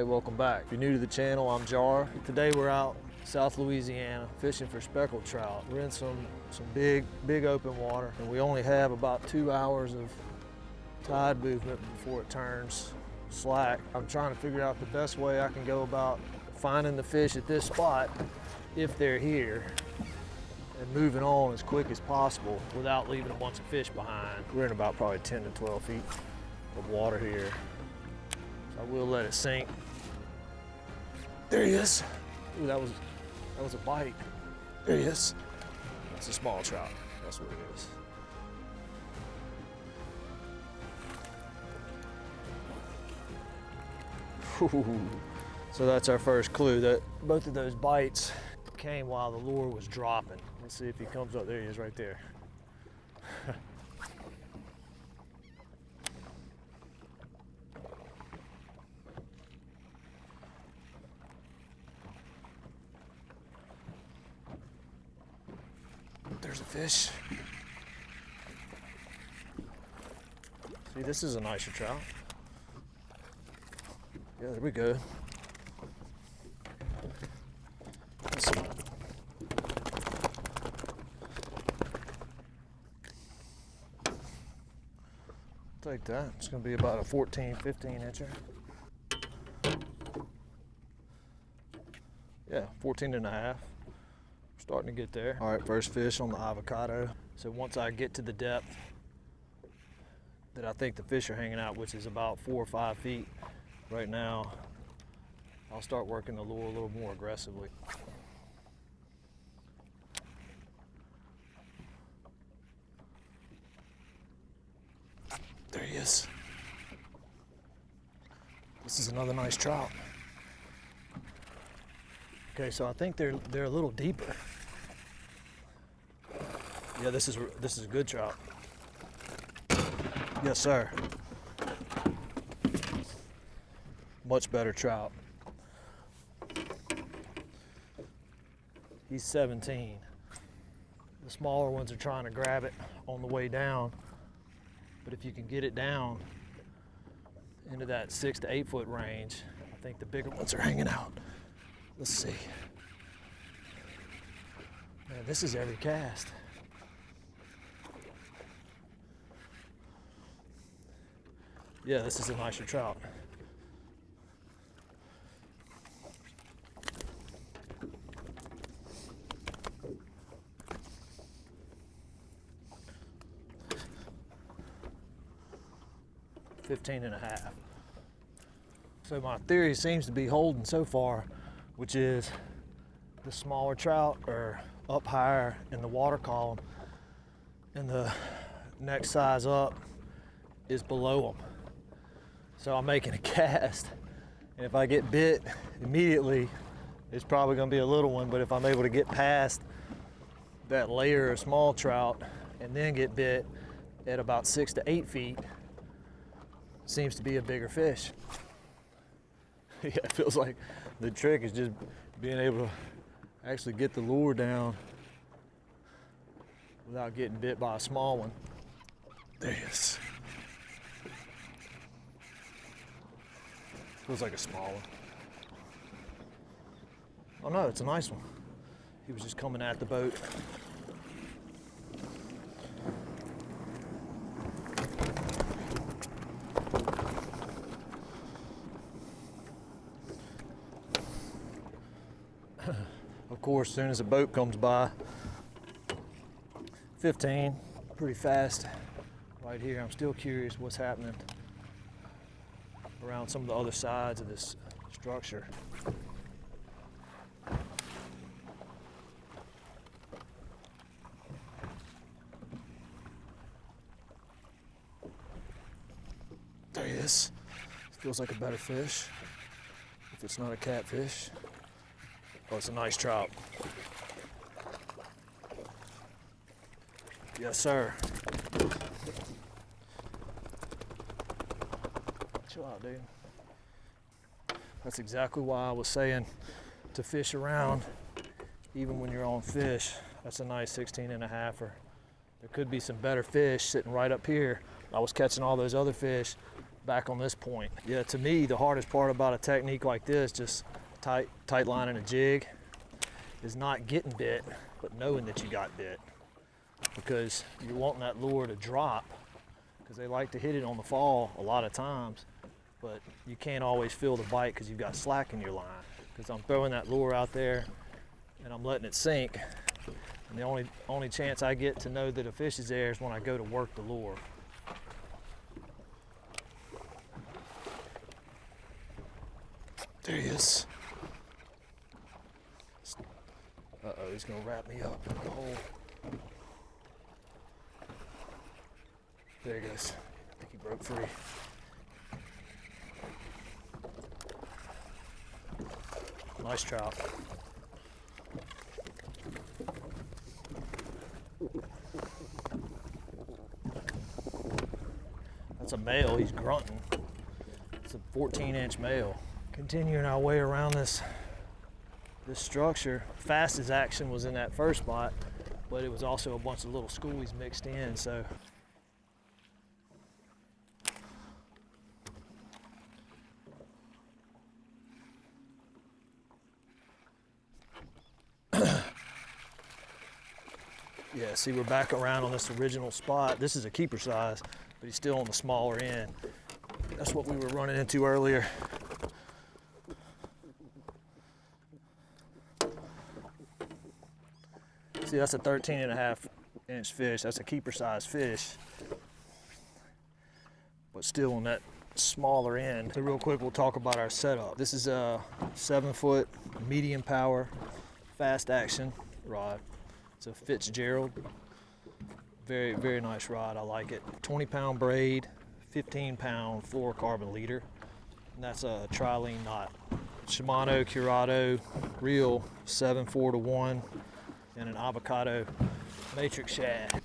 Hey, welcome back. If you're new to the channel, I'm Jar. Today we're out South Louisiana fishing for speckled trout. We're in some big open water, and we only have about 2 hours of tide movement before it turns slack. I'm trying to figure out the best way I can go about finding the fish at this spot if they're here, and moving on as quick as possible without leaving a bunch of fish behind. We're in about probably 10 to 12 feet of water here. So I will let it sink. There he is. Ooh, that was a bite. There he is. It's a small trout. That's what it is. Ooh. So that's our first clue that both of those bites came while the lure was dropping. Let's see if he comes up. There he is right there. There's a fish. See, this is a nicer trout. Yeah, there we go. Take that. It's going to be about a 14, 15 incher. Yeah, 14 and a half. Starting to get there. All right, first fish on the avocado. So once I get to the depth that I think the fish are hanging out, which is about 4 or 5 feet right now, I'll start working the lure a little more aggressively. There he is. This is another nice trout. Okay, so I think they're a little deeper. Yeah, this is a good trout. Yes, sir. Much better trout. He's 17. The smaller ones are trying to grab it on the way down, but if you can get it down into that 6 to 8 foot range, I think the bigger ones are hanging out. Let's see. Man, this is every cast. Yeah, this is a nicer trout. $15 and a half. So my theory seems to be holding so far, which is the smaller trout are up higher in the water column, and the next size up is below them. So I'm making a cast, and if I get bit immediately, it's probably going to be a little one, but if I'm able to get past that layer of small trout and then get bit at about 6 to 8 feet, seems to be a bigger fish. Yeah, it feels like the trick is just being able to actually get the lure down without getting bit by a small one. There he is. Feels like a small one. Oh no, it's a nice one. He was just coming at the boat. Of course, as soon as a boat comes by, 15, pretty fast right here. I'm still curious what's happening around some of the other sides of this structure. There he is. Feels like a better fish, if it's not a catfish. Oh, it's a nice trout. Yes, sir. Chill out, dude. That's exactly why I was saying to fish around, even when you're on fish. That's a nice 16 and a halfer. There could be some better fish sitting right up here. I was catching all those other fish back on this point. Yeah, to me, the hardest part about a technique like this, just tight lining a jig, is not getting bit, but knowing that you got bit. Because you're wanting that lure to drop, because they like to hit it on the fall a lot of times, but you can't always feel the bite because you've got slack in your line. Because I'm throwing that lure out there and I'm letting it sink, and the only chance I get to know that a fish is there is when I go to work the lure. There he is. Uh-oh, he's gonna wrap me up in the hole. There he goes. I think he broke free. Nice trout. That's a male, he's grunting. It's a 14-inch male. Continuing our way around this structure. Fastest action was in that first spot, but it was also a bunch of little schoolies mixed in, so. Yeah, see, we're back around on this original spot. This is a keeper size, but he's still on the smaller end. That's what we were running into earlier. See, that's a 13.5-inch fish. That's a keeper size fish, but still on that smaller end. So real quick, we'll talk about our setup. This is a 7-foot medium power fast action rod. It's a Fitzgerald. Very, very nice rod. I like it. 20-pound braid, 15-pound fluorocarbon leader. And that's a trilene knot. Shimano Curado reel 7/4-1 and an avocado matrix shad.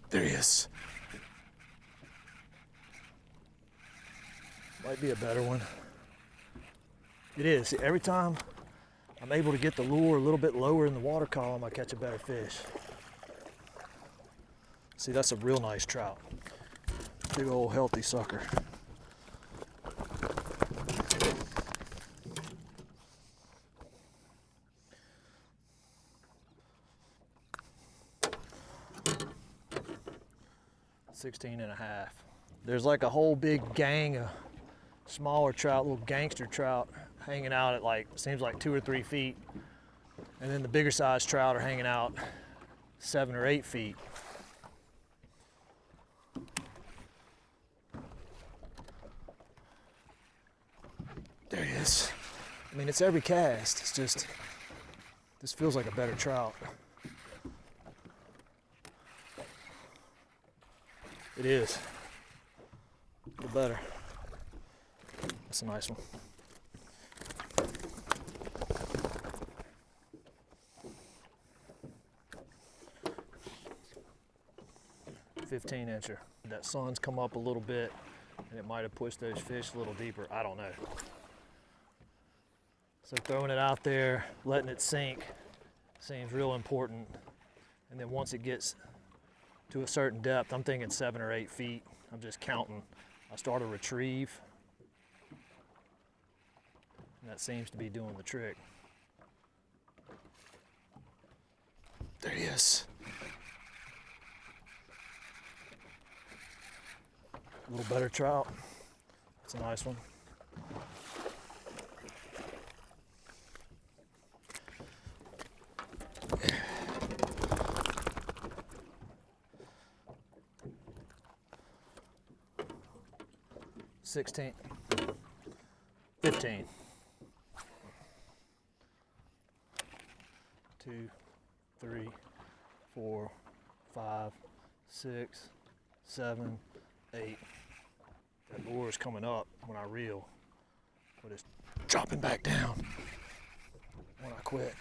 There he is. Might be a better one. It is. Every time I'm able to get the lure a little bit lower in the water column, I catch a better fish. See, that's a real nice trout. Big old healthy sucker. $16.5. There's like a whole big gang of smaller trout, little gangster trout, hanging out at like, seems like 2 or 3 feet. And then the bigger size trout are hanging out 7 or 8 feet. There he is. I mean, it's every cast. It's just, this feels like a better trout. It is. A little better. That's a nice one. $15-incher. That sun's come up a little bit and it might have pushed those fish a little deeper. I don't know. So throwing it out there, letting it sink seems real important. And then once it gets to a certain depth, I'm thinking 7 or 8 feet. I'm just counting. I start a retrieve, and that seems to be doing the trick. There he is. A little better trout. That's a nice one. $16, $15. 2, 3, 4, 5, 6, 7, 8. That lure is coming up when I reel, but it's dropping back down when I quit.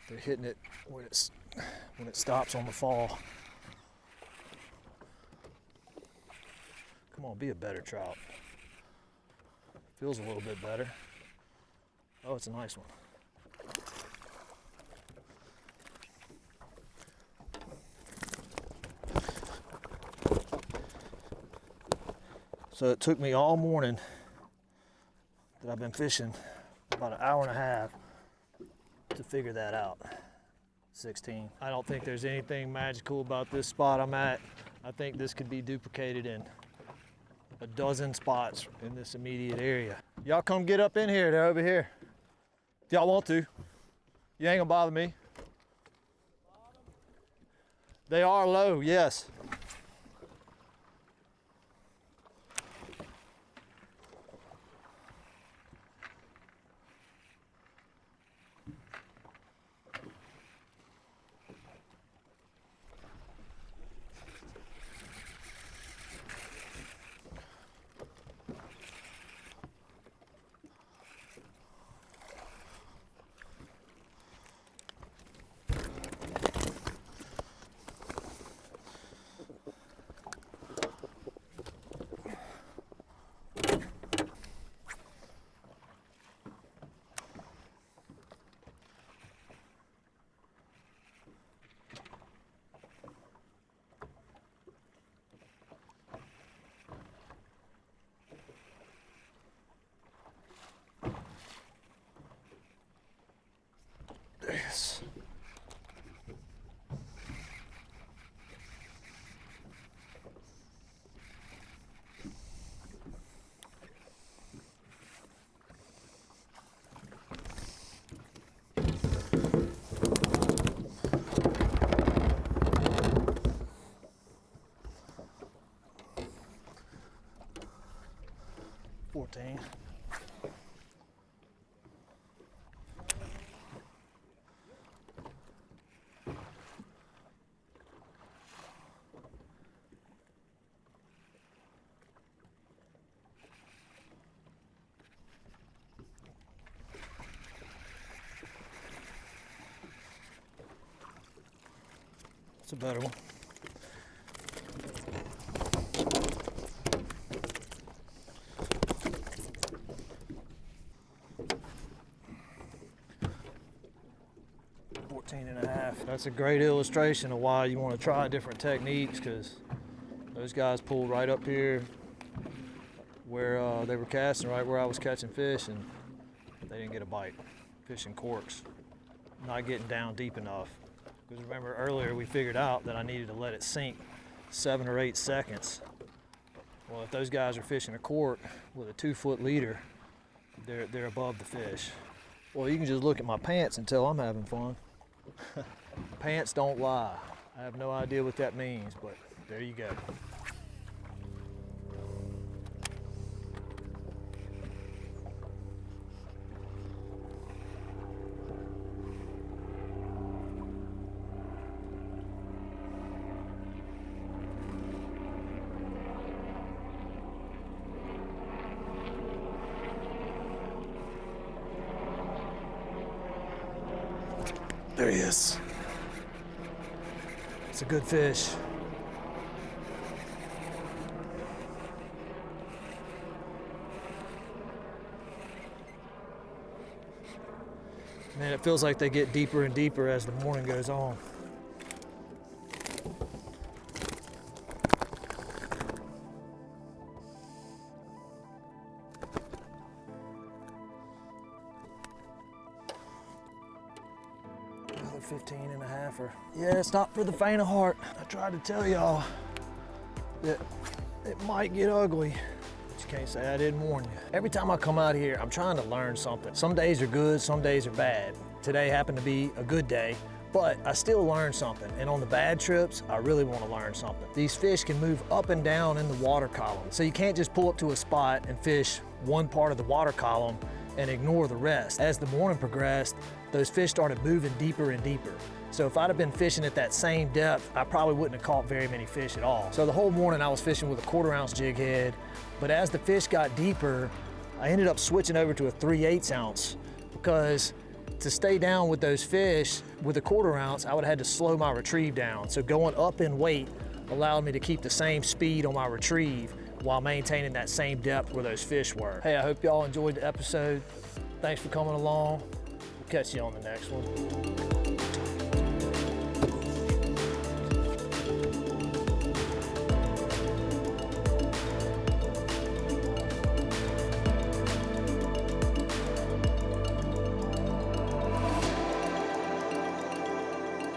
They're hitting it when it stops on the fall. Come on, be a better trout. Feels a little bit better. Oh, it's a nice one. So it took me all morning that I've been fishing, about an hour and a half, to figure that out. 16. I don't think there's anything magical about this spot I'm at. I think this could be duplicated in a dozen spots in this immediate area. Y'all come get up in here, they're over here. If y'all want to. You ain't gonna bother me. They are low, yes. Yes. It's a better one. That's a great illustration of why you want to try different techniques, because those guys pulled right up here where they were casting, right where I was catching fish, and they didn't get a bite. Fishing corks, not getting down deep enough. Because remember earlier we figured out that I needed to let it sink 7 or 8 seconds. Well, if those guys are fishing a cork with a 2-foot leader, they're above the fish. Well, you can just look at my pants and tell I'm having fun. Pants don't lie. I have no idea what that means, but there you go. There he is. It's a good fish. Man, it feels like they get deeper and deeper as the morning goes on. Another 15 and a halfer. Yeah, it's not for the faint of heart. I tried to tell y'all that it might get ugly. But you can't say I didn't warn you. Every time I come out here, I'm trying to learn something. Some days are good, some days are bad. Today happened to be a good day, but I still learn something. And on the bad trips, I really want to learn something. These fish can move up and down in the water column. So you can't just pull up to a spot and fish one part of the water column and ignore the rest. As the morning progressed, those fish started moving deeper and deeper. So if I'd have been fishing at that same depth, I probably wouldn't have caught very many fish at all. So the whole morning I was fishing with a 1/4 ounce jig head, but as the fish got deeper, I ended up switching over to a 3/8 ounce because to stay down with those fish with a 1/4 ounce, I would have had to slow my retrieve down. So going up in weight allowed me to keep the same speed on my retrieve while maintaining that same depth where those fish were. Hey, I hope y'all enjoyed the episode. Thanks for coming along. We'll catch you on the next one.